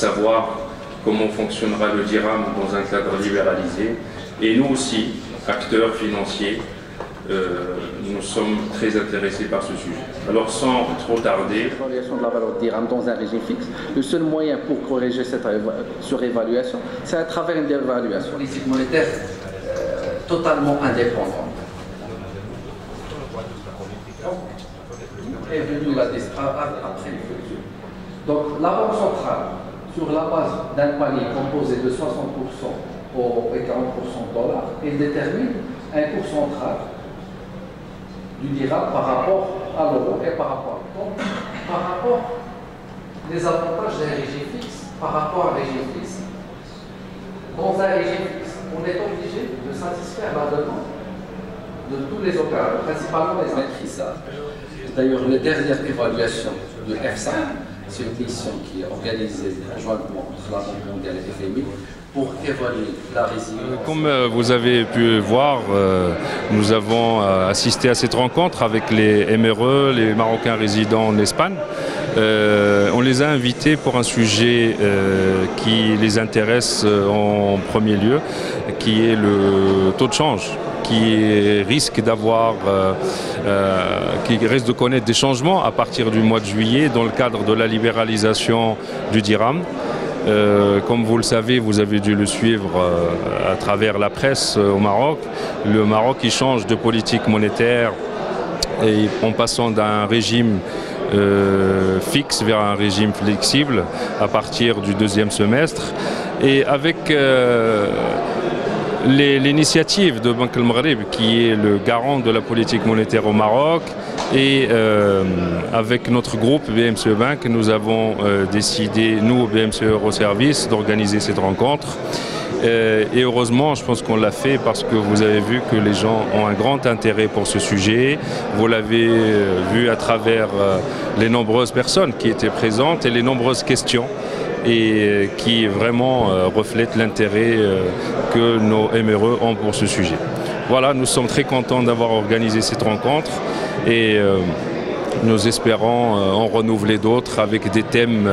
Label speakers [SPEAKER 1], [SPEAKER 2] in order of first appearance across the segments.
[SPEAKER 1] savoir comment fonctionnera le dirham dans un cadre libéralisé. Et nous aussi, acteurs financiers, nous sommes très intéressés par ce sujet. Alors sans trop tarder...
[SPEAKER 2] L'évaluation de la valeur du dirham dans un régime fixe, le seul moyen pour corriger cette surévaluation, c'est à travers une dévaluation. Politique monétaire totalement indépendante. Est venu après les clôtures. Donc la Banque centrale, sur la base d'un panier composé de 60% et 40% de dollars, elle détermine un cours central du dirham par rapport à l'euro et par rapport les avantages d'un régime fixe par rapport à un régime fixe. Dans un régime fixe, on est obligé de satisfaire la demande de tous les opérateurs, principalement les maîtrisards. D'ailleurs, la dernière évaluation de EFSA, c'est une mission qui est organisée conjointement entre la Banque mondiale et FMI pour évaluer la résilience.
[SPEAKER 3] Comme vous avez pu voir, nous avons assisté à cette rencontre avec les MRE, les Marocains résidant en Espagne. On les a invités pour un sujet qui les intéresse en premier lieu, qui est le taux de change, qui risque de connaître des changements à partir du mois de juillet dans le cadre de la libéralisation du dirham. Comme vous le savez, vous avez dû le suivre à travers la presse au Maroc. Le Maroc il change de politique monétaire et en passant d'un régime fixe vers un régime flexible à partir du deuxième semestre. Et avec l'initiative de Banque al-Maghreb, qui est le garant de la politique monétaire au Maroc, et avec notre groupe BMCE Bank, nous avons décidé, nous, BMCE Euroservice, d'organiser cette rencontre. Et heureusement, je pense qu'on l'a fait parce que vous avez vu que les gens ont un grand intérêt pour ce sujet. Vous l'avez vu à travers les nombreuses personnes qui étaient présentes et les nombreuses questions, et qui vraiment reflètent l'intérêt que nos MRE ont pour ce sujet. Voilà, nous sommes très contents d'avoir organisé cette rencontre et nous espérons en renouveler d'autres avec des thèmes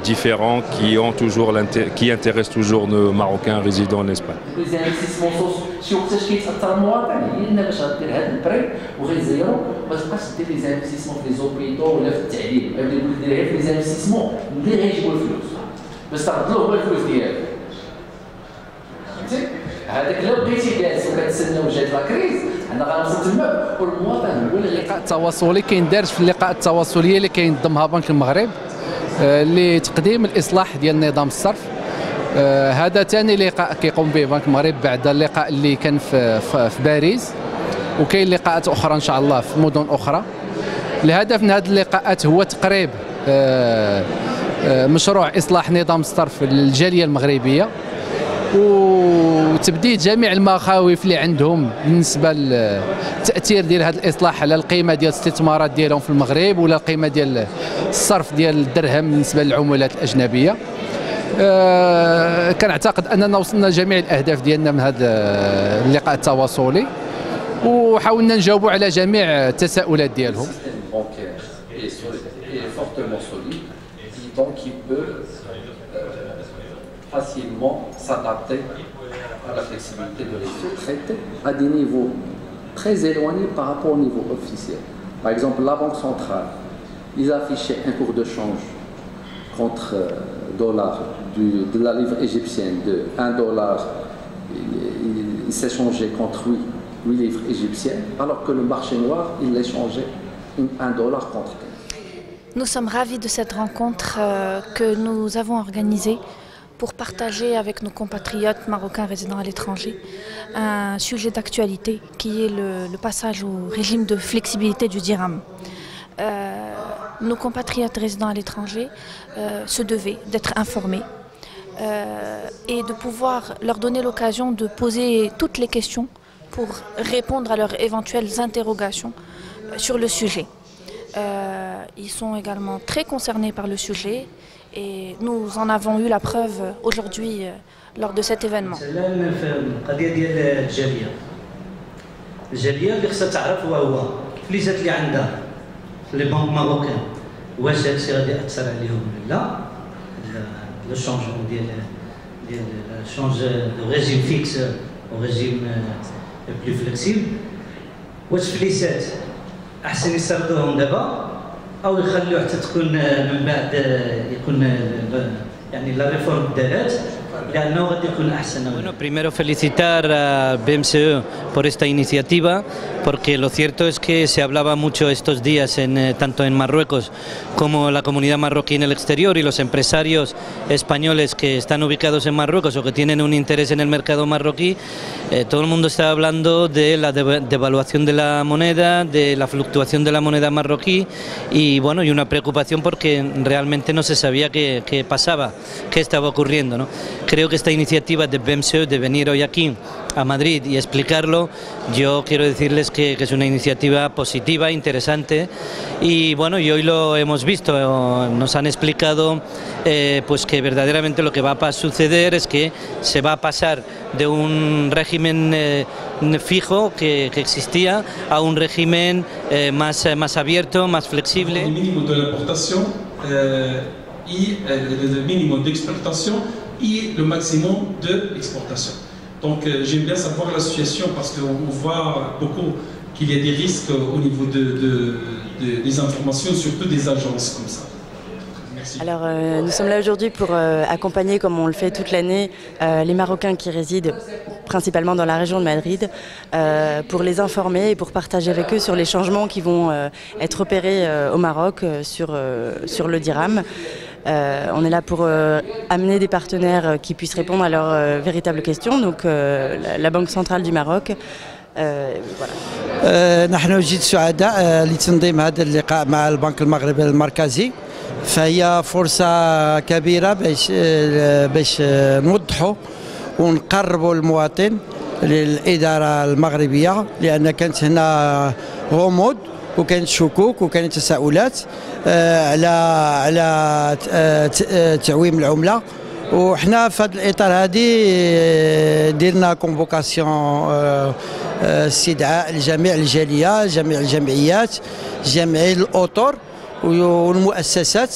[SPEAKER 3] différents qui intéressent toujours nos Marocains résidant en Espagne.
[SPEAKER 2] Les investissements sociaux كيتاثر المواطن هي باش غدير هذا البري وغيزيرو ما تبقاش دير لي زانفستيسمون في لي زوبيتو ولا في التعليم غادي يقول لك ديرها في لي زانفستيسمون اللي غيجيبوا الفلوس باش تردلو هو الفلوس ديالك. فهمتي هذاك لو بقيتي جالس وكتسنى وجات لا كريز حنا غنوصلوا تما والمواطن هو اللي اللقاء التواصلي كيندار في اللقاء التواصليه اللي كينظمها بنك المغرب لتقديم الاصلاح ديال نظام الصرف. هذا ثاني لقاء كيقوم به بنك المغرب بعد اللقاء اللي كان في باريس، وكاين لقاءات اخرى ان شاء الله في مدن اخرى. الهدف من هذه اللقاءات هو تقريب مشروع اصلاح نظام الصرف للجاليه المغربيه وتبديد جميع المخاوف اللي عندهم بالنسبه للتاثير ديال هذا الاصلاح على القيمه ديال الاستثمارات ديالهم في المغرب ولا القيمه ديال الصرف ديال الدرهم بالنسبه للعملات الاجنبيه. كنعتقد اننا وصلنا لجميع الاهداف ديالنا من هذا اللقاء التواصلي وحاولنا نجاوبوا على جميع التساؤلات ديالهم. Facilement s'adapter à la flexibilité de les traiter à des niveaux très éloignés par rapport au niveau officiel. Par exemple, la Banque centrale, ils affichaient un cours de change contre dollar de la livre égyptienne de 1 dollar, il s'échangeait contre 8 livres égyptiennes, alors que le marché noir, il échangeait 1 dollar contre 15.
[SPEAKER 4] Nous sommes ravis de cette rencontre que nous avons organisée pour partager avec nos compatriotes marocains résidant à l'étranger un sujet d'actualité qui est le passage au régime de flexibilité du dirham. Nos compatriotes résidant à l'étranger se devaient d'être informés et de pouvoir leur donner l'occasion de poser toutes les questions pour répondre à leurs éventuelles interrogations sur le sujet. Ils sont également très concernés par le sujet et nous en avons eu la preuve aujourd'hui lors de cet événement.
[SPEAKER 5] القضيه ديال الجاليه اللي خصها تعرف هو الفليسات اللي عندها في لي بنك ماروكان واش هادشي غادي ياثر عليهم ولا لا le changement de régime fixe au régime plus flexible. واش فليسات احسن يسردوهم دابا او يخلوه حتى تكون من بعد يكون يعني لا ريفورم دارت لانه غادي يكون احسن.
[SPEAKER 6] Bueno, primero felicitar a BMCE por esta iniciativa, porque lo cierto es que se hablaba mucho estos días tanto en Marruecos como la comunidad marroquí en el exterior y los empresarios españoles que están ubicados en Marruecos o que tienen un interés en el mercado marroquí, todo el mundo está hablando de la devaluación de la moneda, de la fluctuación de la moneda marroquí y bueno, y una preocupación porque realmente no se sabía qué pasaba, qué estaba ocurriendo, ¿no? Creo que esta iniciativa de BMCE de venir hoy aquí a Madrid y explicarlo, yo quiero decirles que es una iniciativa positiva, interesante y bueno, y hoy lo hemos visto, nos han explicado pues que verdaderamente lo que va a suceder es que se va a pasar de un régimen fijo que existía a un régimen más abierto, más flexible.
[SPEAKER 7] El mínimo de importación y el mínimo de exportación y le maximum de exportation. Donc j'aime bien savoir la situation parce qu'on voit beaucoup qu'il y a des risques au niveau des informations, surtout des agences comme ça. Merci.
[SPEAKER 8] Alors nous sommes là aujourd'hui pour accompagner, comme on le fait toute l'année, les Marocains qui résident principalement dans la région de Madrid, pour les informer et pour partager avec eux sur les changements qui vont être opérés au Maroc sur le dirham. On est là pour amener des partenaires qui puissent répondre à leurs véritables questions, donc la Banque centrale du Maroc.
[SPEAKER 9] voilà. نحن جد سعداء لتنظيم هذا اللقاء مع البنك المغربي المركزي، فهي فرصة كبيرة باش نوضحوا ونقربوا المواطن للإدارة المغربية، لأن كانت هنا غموض وكانت شكوك وكانت تساؤلات على تعويم العملة، وحنا في هذا الإطار هذه درنا كونفوكاسيون استدعاء لجميع الجالية، جميع الجمعيات، جميع الأطر والمؤسسات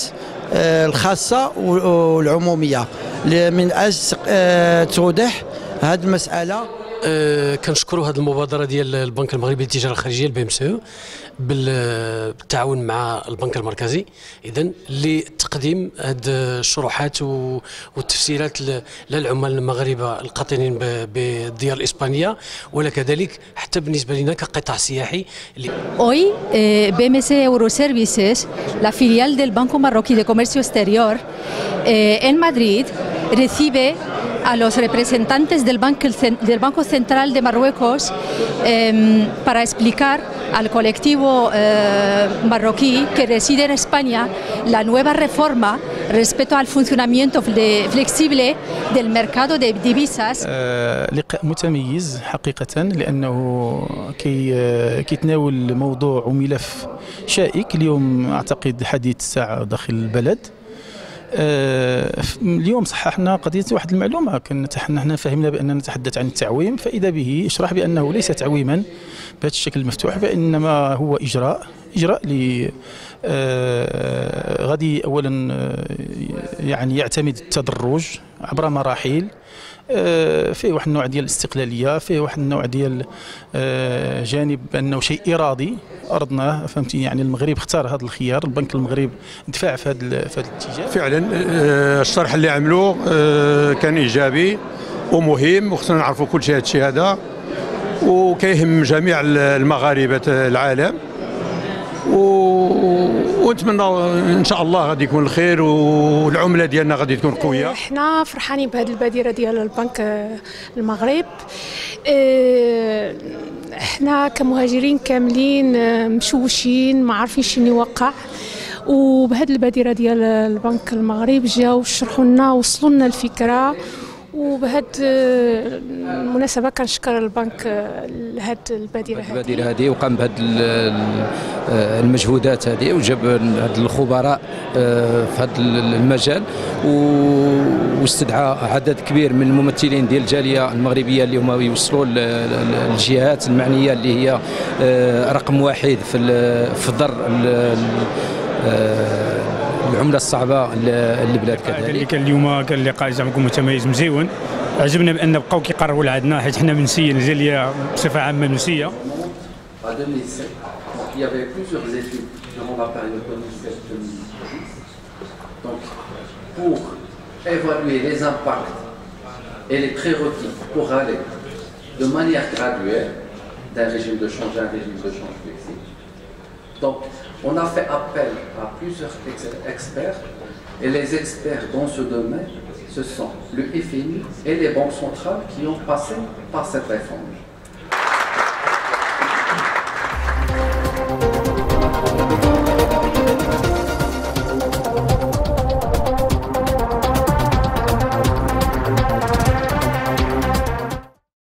[SPEAKER 9] الخاصة والعمومية من أجل توضيح هذه المسألة.
[SPEAKER 10] كنشكروا هذه المبادرة ديال البنك المغربي للتجارة الخارجية البي ام سي بالتعاون مع البنك المركزي اذا لتقديم هذه الشروحات والتفسيرات للعمال المغاربه القاطنين بالديار الاسبانيه وكذلك حتى بالنسبه لنا كقطاع سياحي.
[SPEAKER 11] Hoy BMC Euroservices, la filial del Banco Marroquí de Comercio Exterior en Madrid, recibe a los representantes del Banco Central de Marruecos para explicar al colectivo marroquí que reside en España la nueva reforma respecto al funcionamiento flexible del mercado de divisas.
[SPEAKER 12] لقاء متميز حقيقة لأنه كيتناول موضوع وملف شائك اليوم أعتقد حديث الساعة داخل البلد. اليوم صححنا قضية واحد المعلومة، كنا فهمنا بأننا نتحدث عن التعويم، فإذا به اشرح بأنه ليس تعويما بهذا الشكل المفتوح، وإنما هو إجراء غادي أولا يعني يعتمد التدرج عبر مراحل، فيه واحد النوع ديال الاستقلاليه، فيه واحد النوع ديال جانب انه شيء ارادي ارضناه، فهمتي؟ يعني المغرب اختار هذا الخيار، البنك المغرب دفع في هذا الاتجاه. فعلا
[SPEAKER 13] الشرح اللي عملوه كان ايجابي ومهم، وخصنا نعرفوا كل شيء هذا الشيء هذا، وكيهم جميع المغاربه العالم، ونتمنى ان شاء الله غادي يكون الخير والعمله ديالنا غادي تكون قويه.
[SPEAKER 14] احنا فرحانين بهذه البادره ديال البنك المغرب. احنا كمهاجرين كاملين مشوشين ما عارفين شنو يوقع، وبهذه البادره ديال البنك المغرب جاو شرحوا لنا وصلوا لنا الفكره، وبهذه المناسبه كنشكر البنك لهذه البادره
[SPEAKER 2] هذه وقام بهذه المجهودات هذه، وجاب هاد الخبراء في هذا المجال، واستدعى عدد كبير من الممثلين ديال الجاليه المغربيه اللي هما يوصلوا للجهات المعنيه اللي هي رقم واحد في ضر
[SPEAKER 15] العمله الصعبه للبلاد كذلك.
[SPEAKER 16] اللي كان اليوم كان اللقاء زعما متميز مزيون. عجبنا بان بقاو كيقربوا لعندنا حيت حنا منسيه الجاليه بصفه عامه منسيه.
[SPEAKER 2] En 2007, il y avait plusieurs études durant la période 2007-2010. Donc, pour évaluer les impacts et les prérequis pour aller de manière graduelle d'un régime de change à un régime de change flexible. Donc, on a fait appel à plusieurs experts, et les experts dans ce domaine, ce sont le FMI et les banques centrales qui ont passé par cette réforme.